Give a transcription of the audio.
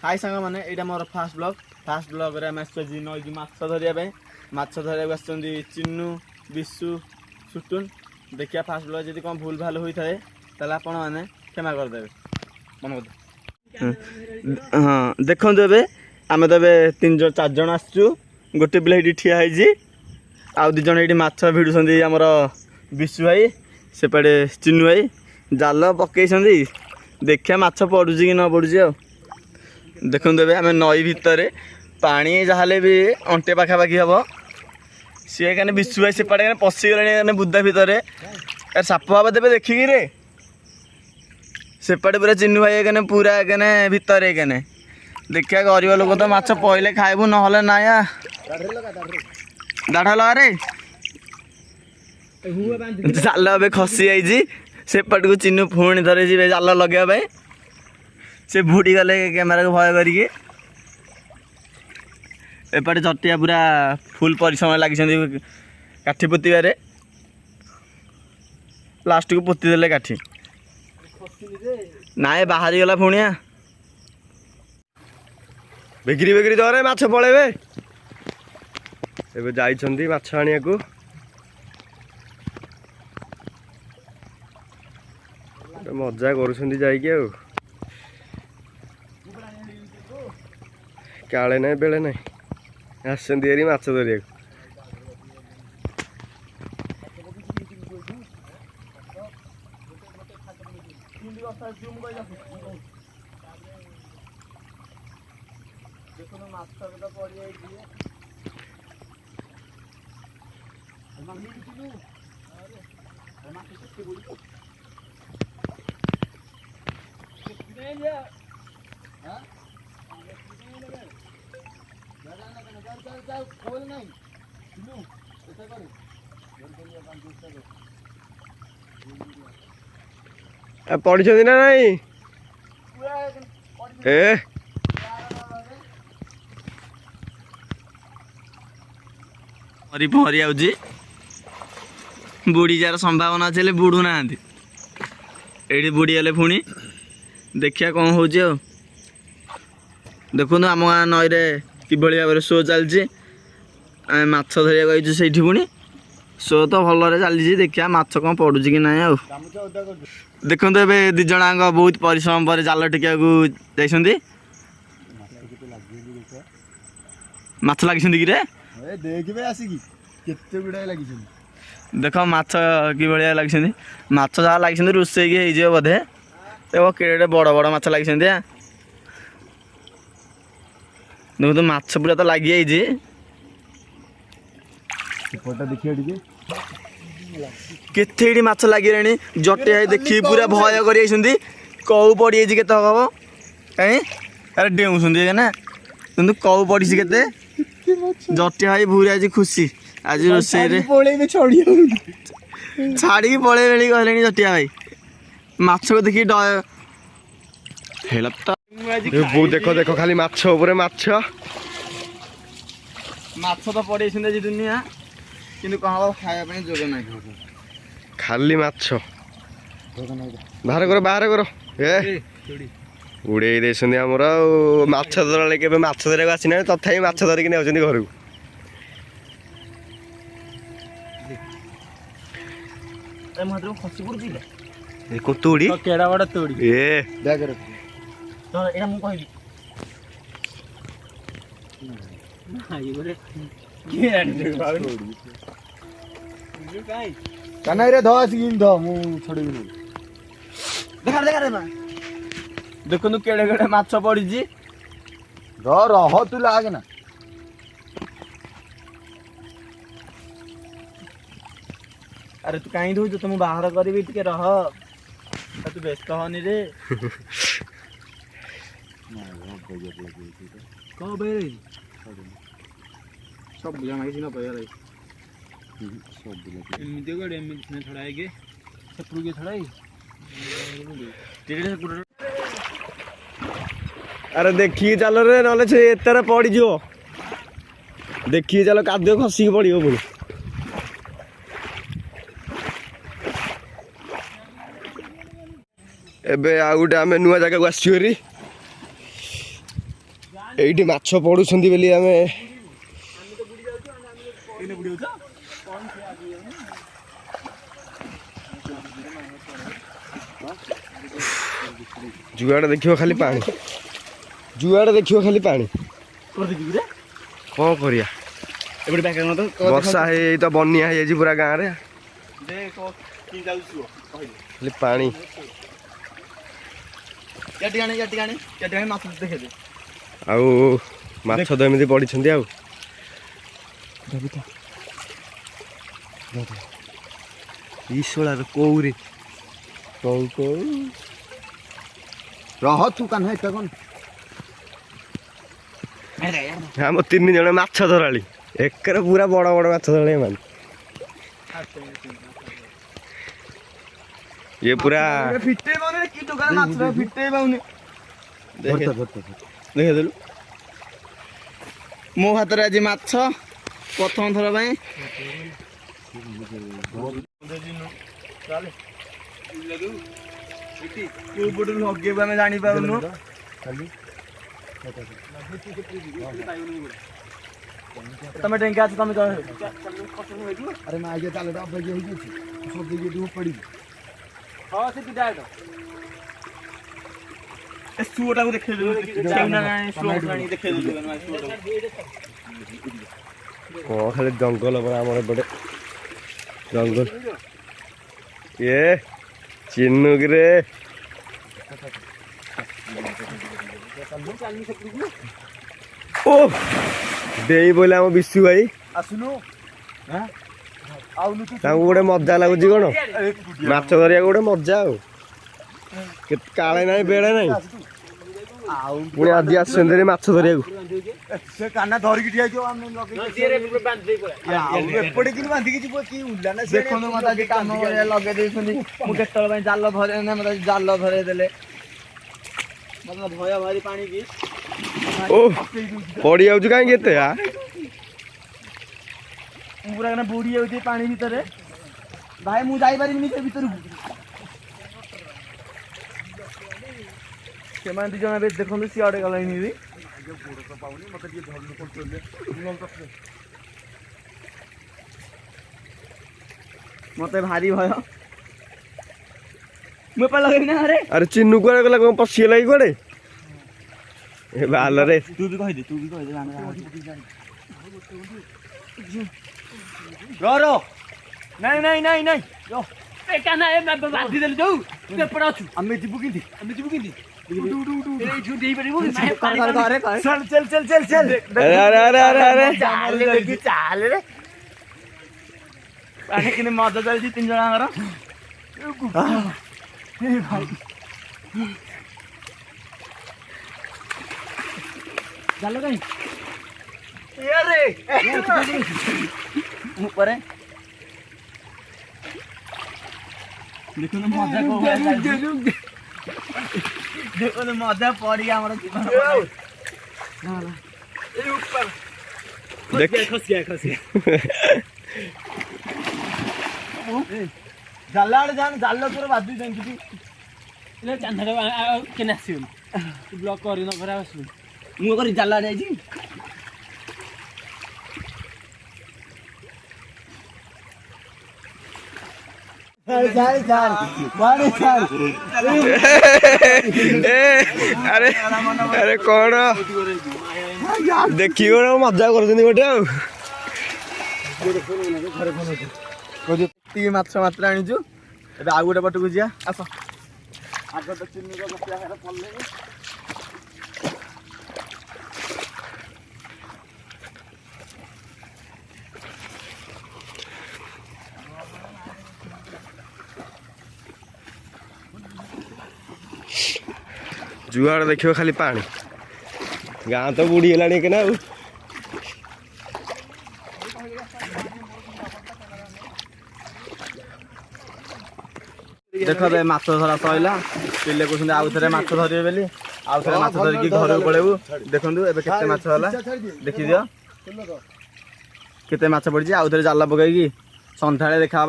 हाय सांग मैंने यहाँ मोर फास्ट ब्लॉग रे आम आसि नई माछ धरिया माछ धरिया आसुँच चिन्नू विशु सुटुन देखिए फास्ट ब्लॉग जब कौन भूल भाल होता है ताल आपण मैंने क्षमा करदे मन हाँ देखो ए आम तो तीन जन 4 जन आसचु गोटे पिला ये ठिया आउ 2 जन ये माछ भिड़ुंट आमर विशु भाई सेपटे चिन्नू भाई जाल पकई देखिया माछ पड़ुची कि न पड़ुची आ देखो आम नई भितर पानी जहाँ भी अंटे पाखापाखि हम सी क्या विशु भाई सेपटे पशिगले बुदा भितर साप फाप देवे देखिकी रे सेपटे पूरा चिन्नू भाई क्या पूरा क्या भितर क्या देखिया गरीब लोग तो माछ पहले खाइबू ना ना दाढ़ लगा रे जाल ए खसी जाइए सेपट को चिन्नू पुणी थरे जी जाल लगे से बुड़ी गले कैमेरा को भय करके एपटे चटिया पूरा फुल परिश्रम लगी काठी पोतबारे लास्ट को पोती देले काठी ना बाहरी गला पुणिया बिक्री बिक्री दरे माछ पड़ेबे एबे जाइछंती माछ आनिया को मजा करुछंती जाइके आ काले ना बेले ना आसरी माछ धरिया पढ़ी ना नहीं ए पहरी आउची बुड़ी जार संभावना अच्छे बुड़ू ना ये बुड़ी गले पुणी देखिया कौन हो देखो आम गाँ नई कि भाव में शो चलती माछ धरिया गई से पुणी शो तो भल चली देखिया माछ कौन पड़ू कि ना आ देखो ए 2 जनाक बहुत परिश्रम पर जाल टिकिया जाइछंती माछ लगी देख माछ कि भाया लगी माछ जहाँ लगी रोसई बोधे देखो केड़े बड़ बड़ माछ लगी देखो तो माछ पूरा तो लगी केते माछ लगे जटे देखी पूरा भय कर कौ पड़ी के हम कहीं अरे डेऊँ ना कितु कौ पड़ी के जटे भाई पूरा आज खुशी आज रोसे छाड़ी पड़े बेली कहले जटिया भाई माछ को देखी देखो देखो खाली माछ ऊपर माछ तो पड़े दुनिया किंतु कहाँ खाया जोग ना खाली माछ बाहर करो ए उड़े देमर माछ धरा के माछ धरिया आसीना तथा माछ धरिकी नहीं घर खसी पड़ी तोड़ी केड़ा बड़ा तोड़ी ए देखो केड़े केड़े माछ पड़ी रह तू लागे ना अरे तू कहीं दूच तुम बाहर करी टे रह तू व्यस्त हनी रे सब जना किसी ना पया एमती गड़े एमती छड़ाए के सपरू के छड़ाई अरे देखिए चलो रे ना एतर पड़ जो देखिए चलो कादे खसिक पड़ो पुणी एबे आ गोटे आम नुआ जगह आसरी ଏଇଠି ମାଛ ପଡୁଛନ୍ତି ବୋଲି ଆମେ जुआड़े देखियो खाली पानी जुआड़े देखियो खाली पानी कौन करिया वर्षा है तो बनिया है पूरा गाँव रे खाली पानी आउ माछ तो एमती पड़ी आउ ईश्वर कौरे कौ कौ रह तू कान कौन आम 3 जन माछ धराली एक पूरा बड़ बड़ माछ धराली मान ये पूरा फिटे बाउने की दुकान माछ फिटे बाउने देखे देलु मो हाथ रे आज माछ प्रथम थर भाई जानी पाऊनु तमे टेंका तमे अरे मैं आगे चले अब ये हो छी सब दिगे दू पड़ी हां से डायरेक्ट ए सुटा को देखे दे चाइना स्लो प्राणी देखे दे ओ खाली जंगल पर हमर बड़े जंगल ये चिन्नुक रे ओ देई बोले हम विशु भाई आसुनु हां आउनु तू गोटे मजा लगुच कौन माछ धरिया गोटे मजा काले ना बेड़े ना पुणी आज आसुँच माछ धरिया से काना धरिकी ठिया जो हम एपटे कि बांधिकी जीव कि उल्ला ना देखो मत आज काम लगे देछनी मु केतल भाई जाल भरे ना मत जाल भरे देले मतलब भय भारी पानी की ओ पड़ी जाउछ काई केते आ पूरा ना बुड़ी जाउछ पानी भीतर भाई मु जाई पारिनी से भीतर के मान दी जना बे देखो सियाडे गलाइ नी मत भारी भय मु पे लगे ना अरे चिन्नू कुआडे गला कोन पसी लागि कुआडे ए बाल रे तू भी कह दे रो नहीं नहीं नहीं नहीं रो ए काना ए बांधी देले जाऊ तू एपड़ अछु हम जीवु किंदी चल चल चल चल चल अरे अरे अरे अरे अरे चाल रे पानी किने मजा चलती 3 जनांगर ए भाई चलो कहीं अरे ऊपर है देखो ना मजा को देखो ना मजा पड़ी हमारा जीवन ए ऊपर देख खस गया जालाड़ जान जाल पूरा बादी जान कि ले चंदा केना आसीन तू ब्लॉक करी न घरे आसु मु करी जालाड़ आइ छी अरे अरे कौन देखिए मजा कर गोटे मात्र मात्र आनीचु ए आउ गोटे पटक जा आस आग तो चिन्नी पड़े जुआड़ देखियो खाली पानी गाँ तो बुड़ी गलानी के ना देख बे माछ धरा सैला पिले कहते आउ थे माछ धरिए बोली आउ थे माछ धरिकी घर को पलैबू देखु एबे केते माछ होला देखि दियो केते माछ पड़ी आउ थे जाल पकईकी संध्या देखा